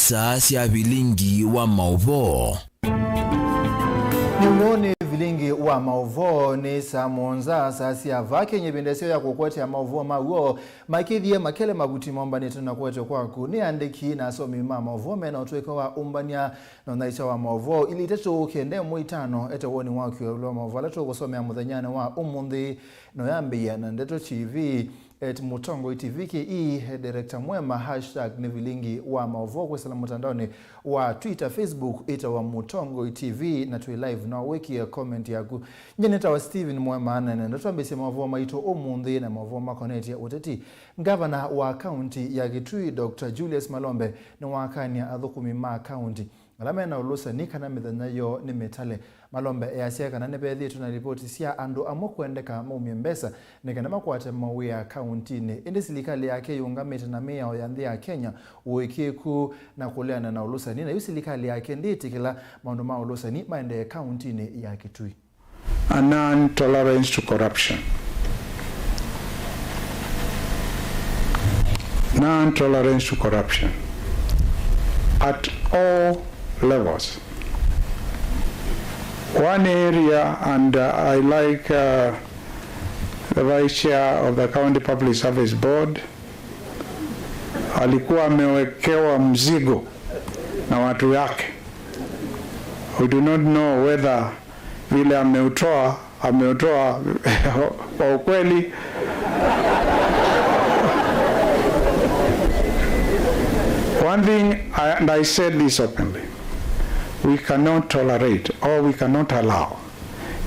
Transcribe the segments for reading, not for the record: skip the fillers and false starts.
saa cia Vilingi wa Mauvoo. Nimuone Vilingi wa Mauvoo ni saa monza saa cia vake nyebindesio ya kukwete ya Mauvoo maguo makithie makele mabuti momba ni tunakwete kwaku ni andiki na somi Mauvoo mena utweka wa umbania na naisha wa Mauvoo ili tetu kende muitano ete woni waku ya Mauvoo leto kusomea muthanyane wa umundi no yambia na ndeto TV Mutongo TV director MUEMA # ni Vilingi wa Mauvoo kwa salamu mtandaoni wa Twitter, Facebook ita wa Mutongo TV na tui live na wiki ya comment yaku nyeneta wa Steven MUEMA na ndotwambise Mauvoo maito umundi na Mauvoo makoneti ya uteti governor wa county ya Kitui Dr. Julius Malombe na wakania athukumi ma county alamena ulusa nikana mithanyayo ni metale Malombe yasiaka na nebethi tunaripoti sia andu amokwendeka maumiembesa nikana makwate mawia county ni indi silikali yake yungamite na mea oyanthi ya Kenya uikiku na kuleana na ulusa ni na yu silikali yake nditi kila maundu ma ulusa ni maende county ni ya Kitui. A non-tolerance to corruption. Non-tolerance to corruption at all levels. One area, and I like the Vice Chair of the County Public Service Board, alikuwa amewekewa mzigo na watu yake. We do not know whether vile ameutoa kwa ukweli. One thing, and I said this openly, we cannot tolerate or we cannot allow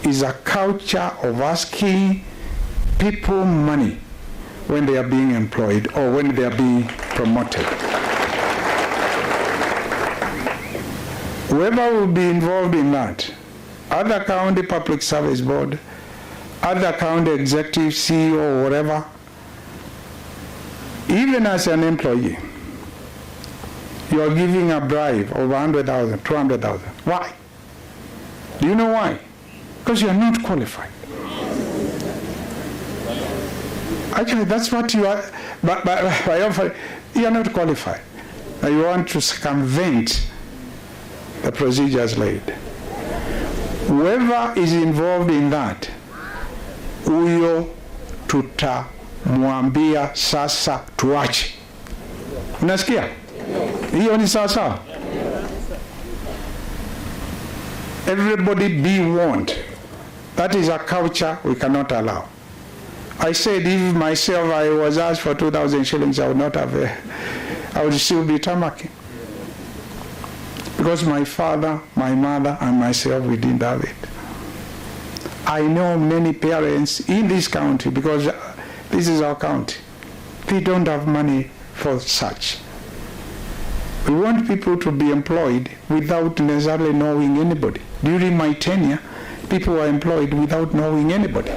is a culture of asking people money when they are being employed or when they are being promoted. Whoever will be involved in that, other county public service board, other county executive, CEO, or whatever, even as an employee, you are giving a bribe of 100,000, 200,000. Why? Do you know why? Because you are not qualified. Actually, that's what you are, but you are not qualified. Now you want to circumvent the procedures laid. Whoever is involved in that, huyo tutamwambia sasa tuache. Unasikia? Hiyo ni sasa. Everybody be warned. That is a culture we cannot allow. I said if myself I was asked for 2,000 shillings, I would not have, I would still be tamaking. Because my father, my mother, and myself, we didn't have it. I know many parents in this county, because this is our county, they don't have money for such. We want people to be employed without necessarily knowing anybody. During my tenure, people were employed without knowing anybody.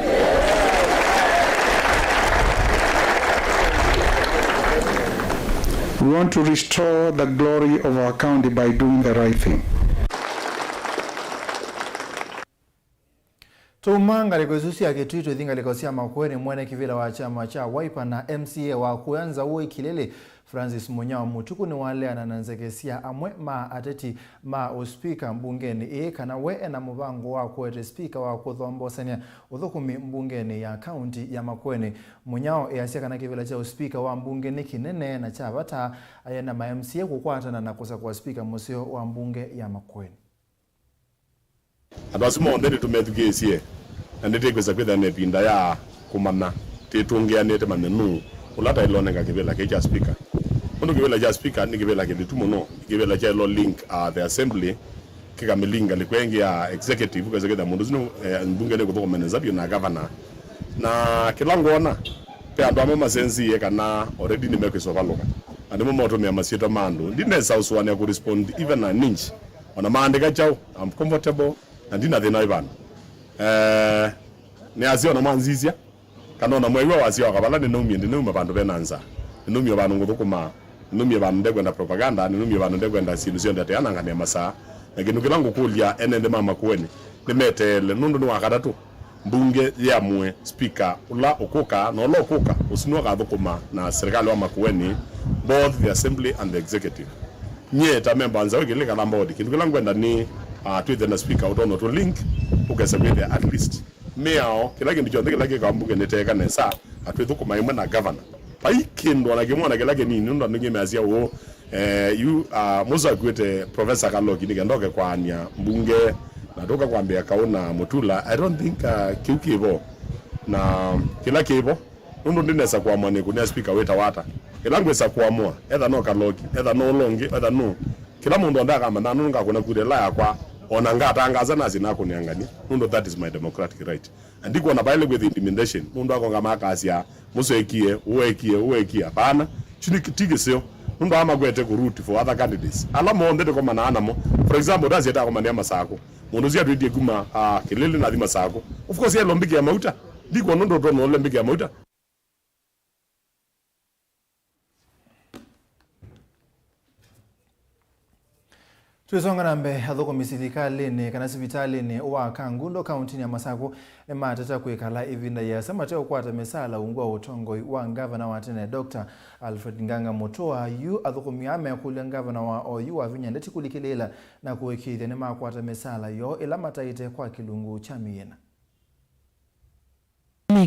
We want to restore the glory of our county by doing the right thing. Tumanga likosusi ya Kitui thinga likosia makweni mwene kivila wa chama cha Wiper na MCA wa kuanza uwe kilele Francis Munyao Mutuku ni wale anananzekesia amwe ma ateti ma uspika mbungeni kana we na mubango wa kwete speaker wa kuthombosania uthukumi mbungeni ya county ya Makweni. Munyao yasia kana kivila cha uspika wa mbungeni kinene na cha bata ayena ma MCA kukwatana na kusa kwa speaker musio wa mbunge ya Makweni. Adwasimo ndete tumethugesie ndete kweza kwetha nepinda ya kumana titungianete manenu ulata ilonenga kivela keja speaker undu kivela ja speaker ni kivela kiditumo no kivela cha lo link the assembly kikamilinga likwengi ya executive kweza kwetha mundu zino mbunge ne kuthoko menezabio na governor na kilangona pe andu amama sensi kana already ni mekwiso valoka andi mo moto me masieto mandu ndinesa uswane ku respond even a ninch ona maandika chao I'm comfortable and ndina thina ibana ne azio na manzizia kanona mwewe wazio akabala ne numie ndinuma bandu benanza numie bandu nguthukuma numie bandu ndekwenda propaganda numie bandu ndekwenda solution ndate yananga ne masa nginu kilangu kulia enende mama kuweni nimetele nundu ni wakadatu mbunge ya mwe speaker ula okuka no lo okuka usinuka thukuma na serikali wa Makueni both the assembly and the executive nye ta member nza weke leka lambodi kindu kila ngwenda ni tweet na speaker utono to link ukasabete at least meao kila kindu chonde kila kambuke neteka nesa atwetu kuma imwe na governor pai kindu na kimona kila nini ndo ngeme azia wo you muza kwete professor Kaloki nikendoke kwa anya mbunge natoka kwambia kaona mutula I don't think kiukibo na kila kibo ndo ndinesa kwa mwane kunia speaker weta wata kila ngwesa kuamua either no Kaloki either no Longi either no kila mundu andaka mandano ngakuna kudela yakwa ona ngatangaza nazi nako niangani ndo that is my democratic right andiko na baile with intimidation ndo akonga makasia musekie uwekie hapana chini kitikisio ndo amagwete ku route for other candidates ala monde de koma na anamo for example does yeta koma ne masako mundu zia twidi kuma kelele na dhima sako of course yelo mbiki ya mauta ndiko ndo ndo no mbiki ya mauta. Tuisonga nambe athoko misithikali ni kana sivitali ni wa Kangundo kaunti ya Masako matata kwekala ivinda ya samateo kwata mesala ungwa utongo wa gavana wa tene Dr. Alfred Nganga Mutua yu athoko miame kule gavana wa oyu wa vinya ndeti kulikilela na kuwekithia ni makwata mesala yo ila mataite kwa kilungu cha miena.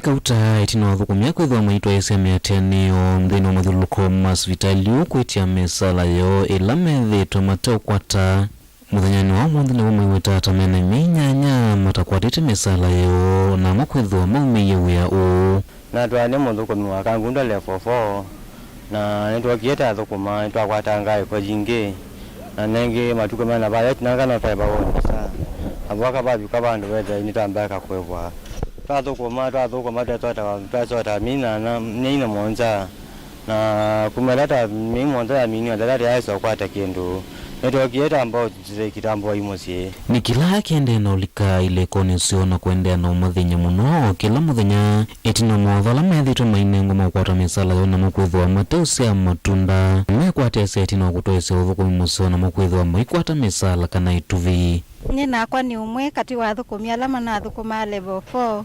Kauta itino wathukumia kwithwa maitwa eseme ateneo mthino mathuluko masvitaliu kwetia mesala yo ila methitwa mateo kwata muthanyani wa mwanthini wa maiweta atamena minyanya matakwatite mesala yo na makwithwa maumiye wia u na twane muthukumi wa Kangundo le 44 na nitwakieta athukuma twakwata ngai kwa jingi na nenge matuko mana baya tinanga na paiba wona sa abwaka babi kwa bandu wetha nitambaka kwevwa twathukuma twata mina na nina monza na kumeleta mimonza ya mini ndala ya so kwata kindu nitwakieta ambao zile kitambo imosie ni kila kende na ulika ile konesio na kuendea na umuthenya muno kila muthenya itina mwathala methitwe mainengo makwata mesala yo na makwithwa mateusia matunda mekwata seti na kutoesa uthukumi musio na makwithwa maikwata mesala kana ituvi nina kwa ni umwe kati wa thukumi alama na thukuma level 4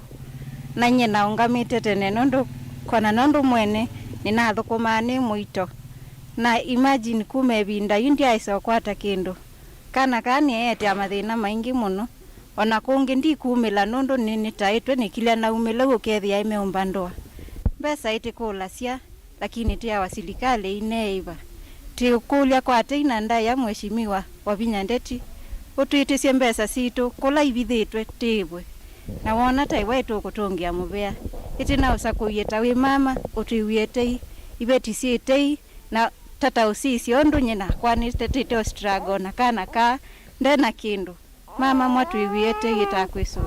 na nyina ungamite tene nondo kona nondo mwene nina thukuma ni muito na imagine kumebinda yundi aiso kwata kindu kana kani ete amathina maingi muno ona kungi ndi kumila nondo nini taitwe nikila na umila ukethia imeumba ndoa mbesa iti kulasia lakini tia wasilikale ineiva ti kulia kwate ina ndaya mheshimiwa wa vinya ndeti utuitisie mbesa situ kula ibithitwe tibwe na wona taiwetu kutungia mubea iti na usakuyeta we mama utuiwetei ibetisietei na tata usisi ondu nyina kwani tetete struggle na kana ka ndena kindu mama mwatu iwetei itakwiswa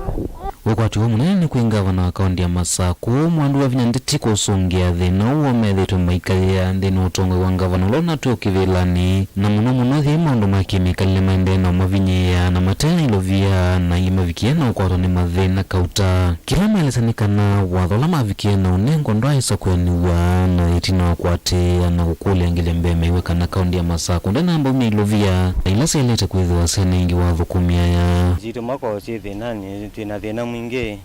ukwati wa munene kwi gavana wa kaunti ya Masako mwandu wa vinya ndeti kusongia thina uwa methitwe maikalia nthina utongo wa gavana lona tukivilani na muno thi maundu makimikalile maendena mavinyia na matena ilovia na imavikia na ukwatwa ni mathina kauta kila maelesanikana wathola mavikia na unengo ndo aisa kweniwa na itina wakwati na kukulia ngile mbeme iwe kana kaunti ya Masako ndena amba umia ilovia na ila selete kwithiwa senengi wathukumia ya zito mako si thinani twina thina mwingi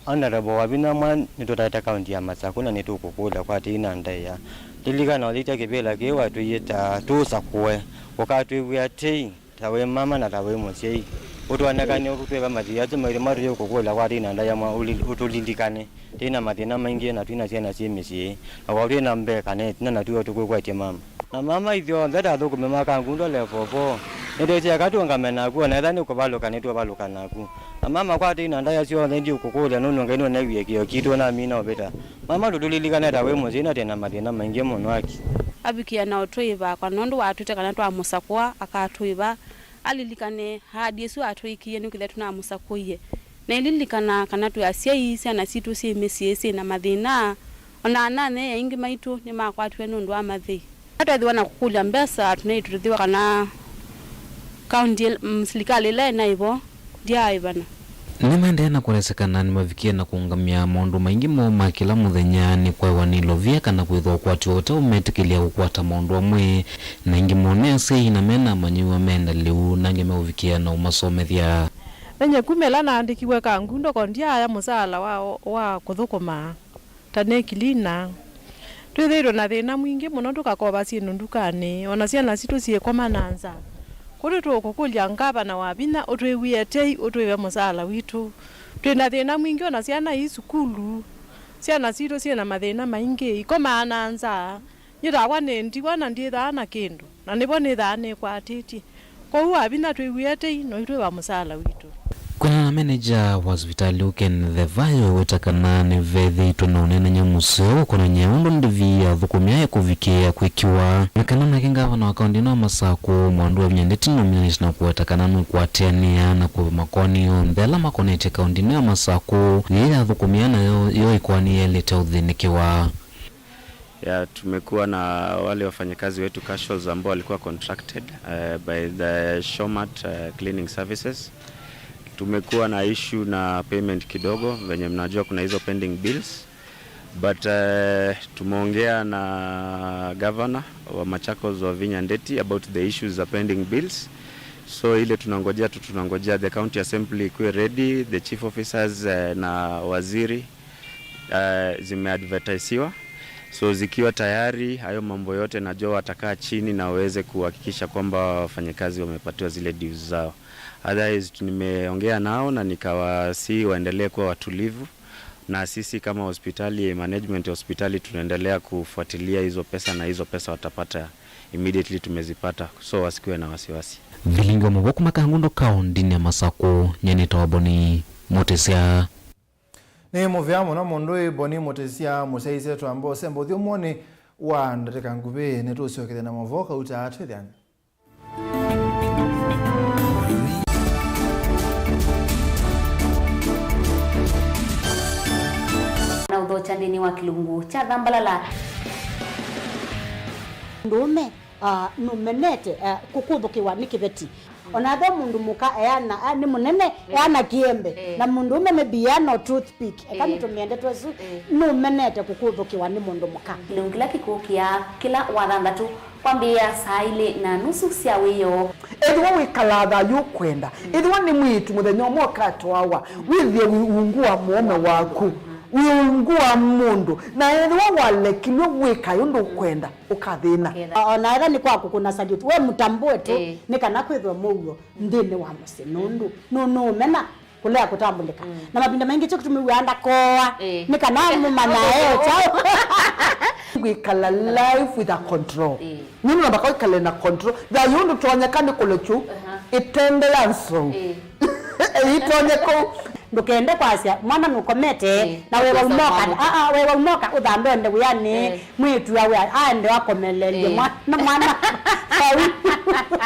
honorable wabina mwan nitutaita kaunti ya Masako na nitukukula kwati ina ndaya liligana walita kibela kiwa tuyita tusakwe wakatwiwia tei tawe mama na tawe mosei utwanakane ukutweba mathia tumire mari yokukula kwati ina ndaya mwa utulindikane tina mathina maingi na twina ciana ciemicie awali na mbeka ne tina na tuyo tukukwatie mama na mama ithio ndata thukume Makangundo le 44 ndio akatungamena ku na thani kubaluka nitwa baluka naku na mama kwati ina ndaya cio ndi ukukula nono ngaino na wiye kio kitu na mina obeta mama tutulilikana tawe muzina tena mathina maingi muno aki abikia na otwiva kwa nondo watute kana twa musakwa akatwiva alilikane hadi Yesu atwikie nikithe tuna musakuye na ililikana kana tu asiaisi na situ si mesiesi na mathina ona nane ingi maitu ni makwatwe nondo amathi hata thiwana kukulia mbesa tunaituthiwa kana kaunti msilikali le na ivo dia ivana nimaendeana kuresekana ni mavikia na kuungamia maundu maingi moma kila muthenya ni kwa wanilovia kana kwithwa kwati wote umetikilia kukwata maundu amwe na ingi monese ina mena manyiwa menda liu nange meuvikia na umasomethia nenye kumela na andikiwe Kangundo kondia ya musala wa kuthukuma tane kilina twithirwo na thina mwingi muno tukakoba ciinu ndukani ona ciana citu ciekwa mananza kuri tukukulia ngavana wa Bina utwiwietei utwiwe musala witu twina thina mwingi ona ciana i sukulu ciana citu ciena mathina maingi iko mananza nyirawa nendiwa na ndithaa na kindu na nibo nithane kwatiti kou Abina twiwietei no itwiwa musala witu. Kuna manager wa hospitali uken the vayo wetakana ni vethi tunone nyamuseo kuna nyaundo ndivi ya thukumia kuvikia kwikiwa mekanana kinga na akaunti na masako mwandu wa mnyandeti nomination na kuwetakana nukwatiania na kwa makoni ondela makonete akaunti na masako ya thukumia na yo ikwani yelete udhinikiwa. Ya tumekuwa na wale wafanyakazi wetu casuals ambao walikuwa contracted by the Showmat cleaning services. Tumekuwa na issue na payment kidogo venye mnajua kuna hizo pending bills, but tumeongea na governor wa Machakos wa Vinyandeti about the issues za pending bills. So ile tunangojea the county assembly ikuwe ready, the chief officers na waziri zimeadvertisiwa. So zikiwa tayari hayo mambo yote najua watakaa chini na waweze kuhakikisha kwamba wafanyakazi wamepatiwa zile dues zao. Otherwise nimeongea nao na nikawasi waendelee kuwa watulivu, na sisi kama hospitali management ya hospitali tunaendelea kufuatilia hizo pesa na hizo pesa watapata immediately tumezipata, so wasikuwe na wasiwasi. Vilingi wa Mauvoo makangundo kaundini ya Masako nyeneta wa Boni Motesia ni muvyamo na mondoi Boni Motesia musaise tu ambao sembo thiomoni wa ndateka nguve netusiokete na Mauvoo kauta atwithani na udhochandini wa kilungu cha Dhambalala ndume numenete kukubukiwa nikibeti onathe mundu muka eyana ni munene eyana kiembe na mundu ume mebiano toothpick ekani tumiende twesu numenete kukubukiwa ni mundu muka kilungu kila kikukia kila wathandatu kwambia saile na nusu cia wiyo edwa wikalatha yukwenda edwa ni mwitu muthenya umwe katwawa withie ungua muome waku wiungua mundu na edwa walekilwe wika yundu kwenda ukathina ona era ni kwaku kuna salute we mutambue tu nikana kwithwa mugo ndini wa musinundu no mena kulea kutambulika na mapinda mengi cyo kutumiwanda koa nikana mumana chao wikala life with a control nini nabaka wikala na control da yundu tuonyekane kulechu itembelanso itonyeko ndukende kwasia mwana nukomete na wewe umoka wewe umoka udhambe ende uyani mwitu yawe aende wakomelele mwana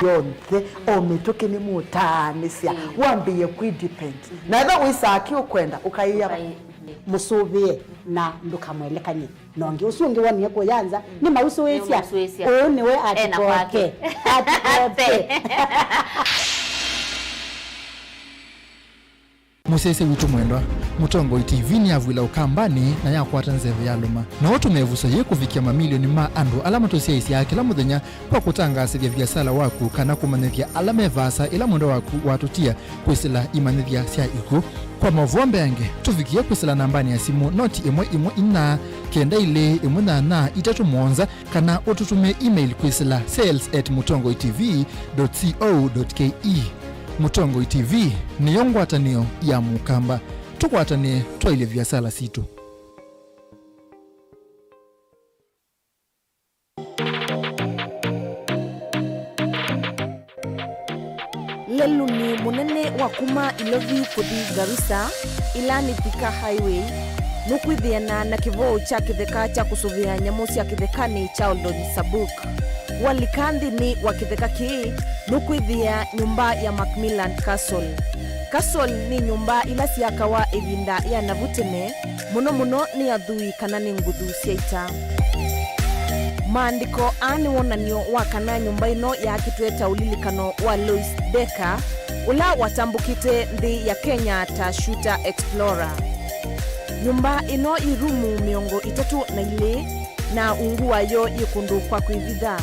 yonke ometoke ni mutanisia wambiye kudepend na eba wisaki ukwenda ukaiya musubie na ndukamwelekanye nonge usunge wani yako yanza ni mausuwesia niwe atikoke musese witu mwendwa mutongo TV ni avwila ukambani na yakwata nzeve ya luma na watu mevuso ye kuvikia mamilioni ma andu alama tosia isi ya kila muthenya kwa kutangasithia biasala waku kana kumanithia alama evasa ila mwendo waku watutia kwisila imanithia sia iku kwa Mauvoo yange tuvikia kwisila nambani ya simu noti imwe ina kenda ile na itatu monza kana ututume email kwisila sales@mutongotv.co.ke. Mutongo TV ni yongwatanio ya mukamba tukwatane twaile biasala situ lelu ni munene wa kuma Ilovi kuthi Garissa ilani Thika highway nukwithiana na kivoo cha kitheka cha kusuvia nyamu cia kithekani cha Oldonyi Sabuk walikanthi ni wa kitheka ki nukwithia nyumba ya Macmillan Castle. Castle ni nyumba ila ciakawa ivinda ya navutene muno ni athui kana ni nguthu cia ita. Maandiko ani wonanio wa kana nyumba ino ya kitweta ulilikano wa Louis Decker ula watambukite nthi ya Kenya ta Shooter Explorer. Nyumba ino irumu miongo 32 na ungu wayo yikundu kwa kuivitha.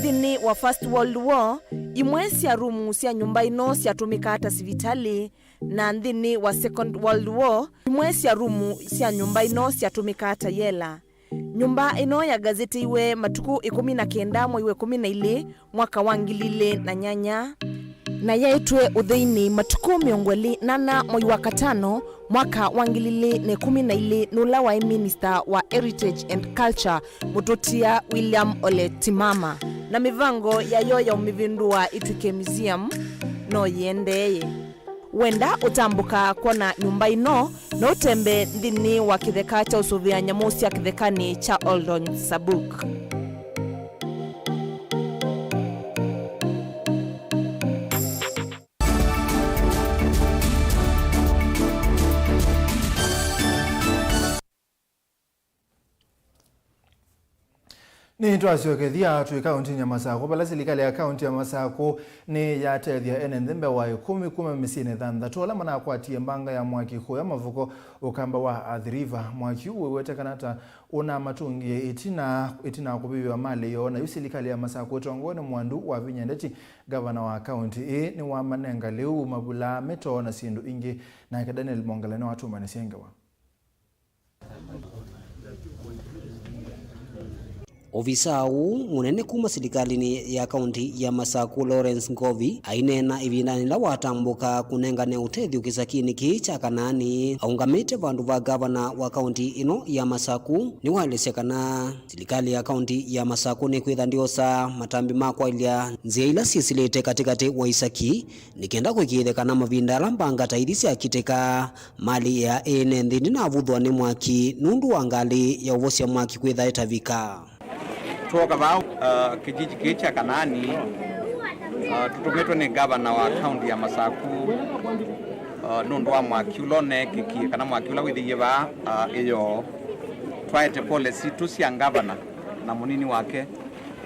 Thini wa First World War imwe cia rumu cia nyumba ino ciatumika hata sivitali na thini wa Second World War imwe cia rumu cia nyumba ino ciatumika hata yela. Nyumba ino ya gazeti iwe matuku 19 mwezi wa 12 mwaka wa 2008 na yaitwe utheini matuku 28 mwezi wa 5 mwaka wa 2012 nula wa minister wa Heritage and Culture Mututia William Ole Timama na mivango yayo ya umivindua ituke museum no yendeye. Wenda utambuka kona nyumba ino na utembe ndini wa kitheka cha usuvia nyamusi ya kithekani cha Oldon Sabuk. Ni twasiokethia twi kaunti ya Masako bala serikali ya kaunti ya Masako ni yatethia ene nthembe wa 10 kuma misine thanthatu ala manakwatie mbanga ya mwaki kuya mavuko ukamba wa Athi River. Mwaki uwe wetekanata una matungie itina kubibiwa mali yo na serikali ya Masako tongone mwandu wa vinyendeti gavana wa kaunti ni wa manenga leu mabula meto na sindu ingi na Daniel Mongala na watu manesiengewa. Ofisa u munene kuma serikali ya kaunti ya Masako Lawrence Ngovi ainena ivindani la watambuka kunengane utethi ukisakini ki cha kanani aungamite vandu va gavana wa kaunti ino ya Masako ni walesekana serikali ya kaunti ya Masako ni kwitha ndiosa matambi makwa ilia nzia ila sisilete katikati wa isaki nikenda kwikithekana mavinda la mbanga taithisi akiteka mali ya ene nthini na vuthwa ni mwaki nundu wa ngali ya uvosia mwaki kwitha etavika. Talk about kijiji kicha kanani tutumetwe ni gavana wa county ya Masako nundu wa mwaki ulone kiki kana mwaki ula withiiva iyo twaite policy tusia gavana na munini wake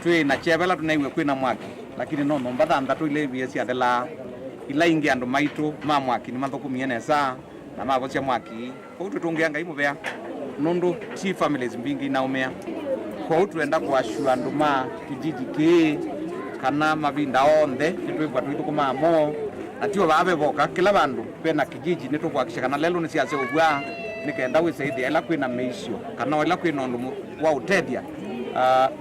twi na chevela tunaiwe kwina mwaki lakini no nomba thanthatu ile biesi adela ila ingi andu maitu ma mwaki ni mathukumie nesa na mavocia mwaki kwa tutungia ngai muvea nundu ti families mbingi na umea kwa tuenda kuashua nduma kijiji ki kana mavinda onthe nitwibwa twithukuma mo na tio babe boka kila bandu pena kijiji nitukwakisha kana lelo nisiase ubwa nikenda wisaidhi ela kwina meisio kana ela kwina ndu wa utethia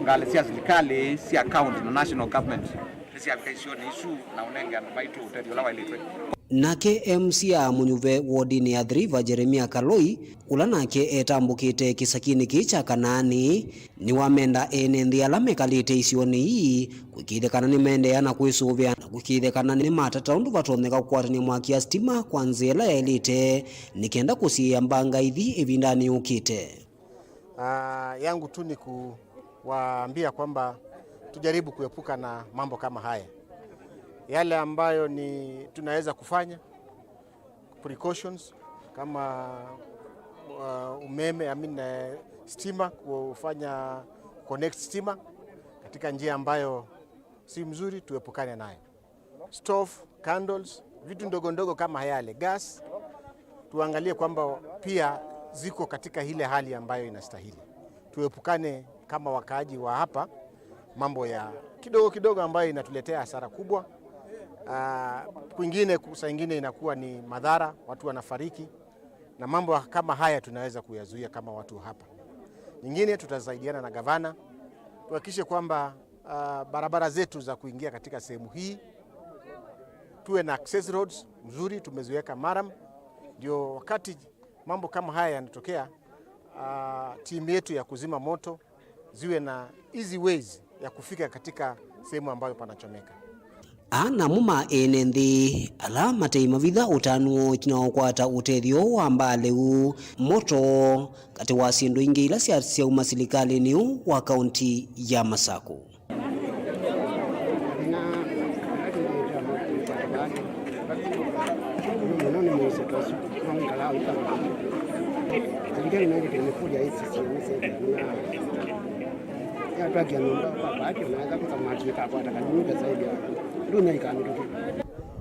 ngale sia serikali sia county na national government sia kaisio ni issue na unenge andu maitu utethia la wailitwe. Nake MCA munyuve wodini ya Athi River Jeremia Kaloi ula nake etambukite kisakini kicha kanani ni wamenda ene nthi ala mekalite isioni hii kwikithekana ni mendeana kwisuvia na kwikithekana ni matata undu vatonyeka kukwatania mwaki ya stima kwa nzela ya elite nikenda kusia mbanga ithi ivindani ukite. Yangu tu ni kuwaambia kwamba tujaribu kuepuka na mambo kama haya. Yale ambayo ni tunaweza kufanya precautions kama umeme stima kufanya connect stima katika njia ambayo si mzuri tuepukane nayo. Stove, candles, vitu ndogo ndogo kama yale, gas tuangalie kwamba pia ziko katika ile hali ambayo inastahili. Tuepukane kama wakaaji wa hapa mambo ya kidogo kidogo ambayo inatuletea hasara kubwa. Kwingine saa ingine inakuwa ni madhara, watu wanafariki na mambo kama haya tunaweza kuyazuia kama watu hapa. Nyingine tutasaidiana na gavana tuhakikishe kwamba barabara zetu za kuingia katika sehemu hii tuwe na access roads mzuri, tumeziweka maram ndio wakati mambo kama haya yanatokea timu yetu ya kuzima moto ziwe na easy ways ya kufika katika sehemu ambayo panachomeka. Ana muma ene nthi ala mateima vitha utanuo itinaokwata utethio wa mbaleu moto kati wa sindu ingi ila sia uma serikali ni wa kaunti ya Masako.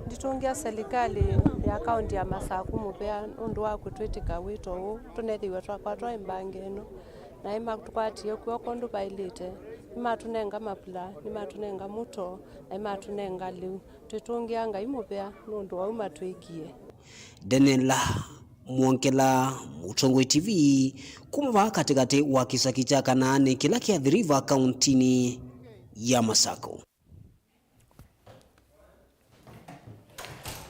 Nditungia serikali ya kaunti ya Masako mupea undu wa kutwitika wito huu tunethiwe twakwatwa imbange ino na ima tukwatie kuo kondu bailite ima tunenga mapula ima tunenga muto na ima tunenga liu twitungia ngai mupea nundu wa uma twikie. Denela Mwonkela Mutongoi TV kumva katikati wa kisaki cha Kanaani kila kiathiriva kauntini ya Masako.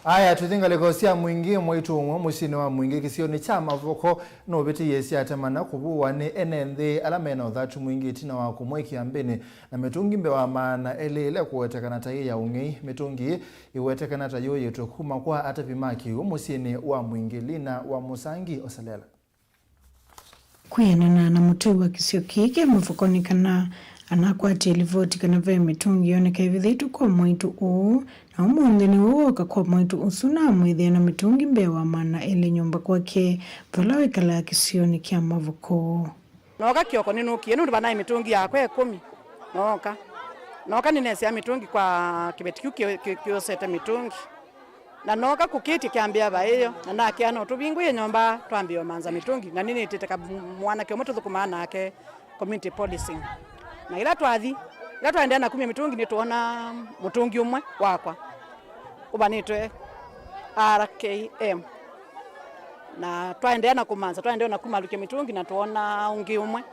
Aya tuthingalikosia mwingi mwitu umwe musini wa mwingi kisioni cha Mauvoo no beti yesi atamana kubuwa ni enenthi alamena thatu mwingi tina wa kumweki ambini na mitungi mbewa maana ile kuwetekana tayi ya ungei mitungi iwetekana tayo yetu kuma kwa atapimaki umusini wa mwingi Lina wa Musangi Osalela kuyanana na mutu wa kisio kike mfukoni kana anakwati elivoti kana ve mitungi yoneka ivithitu kwa mwitu uu na umuundhini uoka kwa mwitu usuna mwithia na mitungi mbewa mana ili nyumba kwake vala wikala kisioni kia Mauvoo. Noka kioko ninukie nundu banaye mitungi yakwe 10 noka ninesia mitungi kwa kibeti kiosete mitungi na noka kukiti kiambia baeyo na nakiano tubinguye nyumba twambio manza mitungi na nini teteka mwana kyo mutu thukumana ake community policing na ila twaendea na kumia mitungi nituona mutungi umwe wakwa ubanitwe RKM na twaendea na kumanza twaendea na kumaluke mitungi na tuona ungi umwe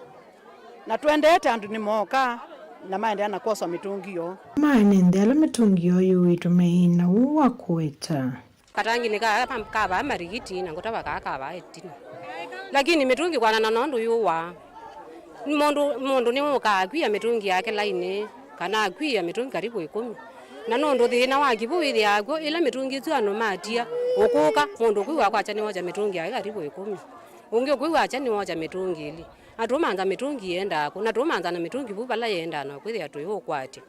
na tuendete andu ni moka na maendea na kosa mitungi yo maenendela mitungi yo yuitumeina uwa kueta katangi nika kaba marigiti na ngotaba kaba etina lakini mitungi kwana na nondu yuwa mundu ni mukakwia mitungi yake laini kana akwia mitungi karibu 10 na nondu thina wa kibuithi yako ila mitungi tu anomatia ukuka mundu kwiwa kwacha ni moja mitungi yake karibu 10 ungi kwiwa acha ni moja mitungi ili atumanza mitungi yenda kuna tumanza na mitungi bubala yenda na kwithi atu yokwati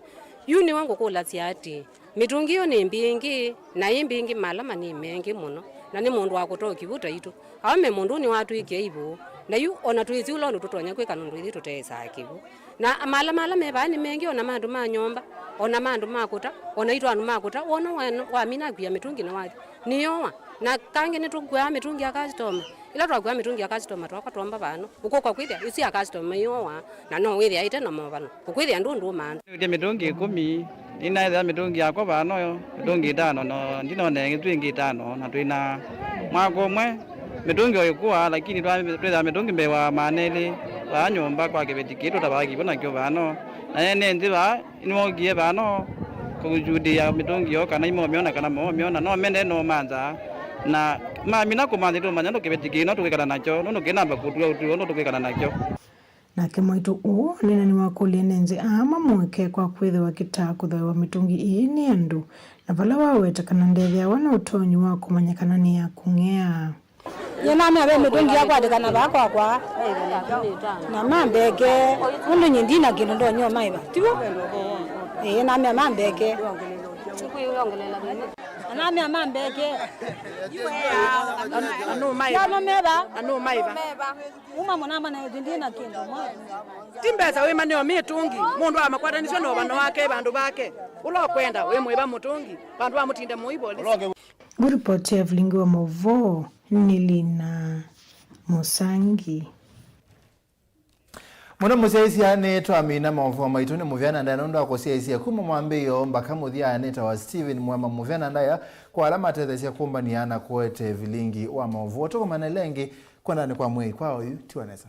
yuni wangu kula siati mitungi yo ni mbingi na imbingi malama ni mengi muno na ni mundu wakutoki buta itu ame mundu ni watu ikeibo na yu ona tuizi ulondo tutonya kweka nundu ithi tutesa akibu na mala mebani mengi ona mandu manyomba ona mandu makuta ona itu anu makuta ona wa mina kwia mitungi na wati niyowa na kange ni tukwa mitungi ya customer ila twakwa mitungi ya customer twakatwamba bano uko kwa kwithia isi ya customer yowa na no withia ite na mobano ukwithia ndundu man ndi mitungi 10 ina ida mitungi yakwa bano yo mitungi 5 no ndinone ngitwingi 5 na twina mwako mwe mitungi oyikuwa lakini twetha mitungi mbewa maneli wa nyumba kwa kibeti kitu tabaki bona kyo bano na yene ndiba imogie bano kujudi ya mitungi yo kana imomiona kana momiona no mende no manza na mina kumanzi tu manyando kibeti kino tukikana nacho nono kinamba kutua utu ono tukikana nacho na kemwitu uu nina ni wakulie nenze ama mweke kwa kwithe wa kitakutha wa mitungi ii ni andu na vala waweta kana ndethia wana utonyi wa kumanyakana ni ya kung'ea yena me mitungi yakwa dekana bakwa kwa na mambeke undu nyindina kino ndo nyo maiba tibo yena me mambeke anami amambeke anu maiba uma monamba na ndina kino timbeza we manyo mitungi mundu amakwataniswa no bano wake bandu bake ulo kwenda we mwiba mutungi bandu amutinde muibole Ripoti ya Vilingi wa Mauvoo ni Lina Musangi. Muna museisi anetwa Amina Mauvoo maituni muvyana ndaya nondo akoseisi ya kuma mwambiyo mbaka muthia aneta wa Steven Mwema muvyana ndaya kwa alama tethesia kumba ni ana kuete Vilingi wa Mauvoo toko manelengi kwa ndani kwa mwei kwa uyu tiwanesa.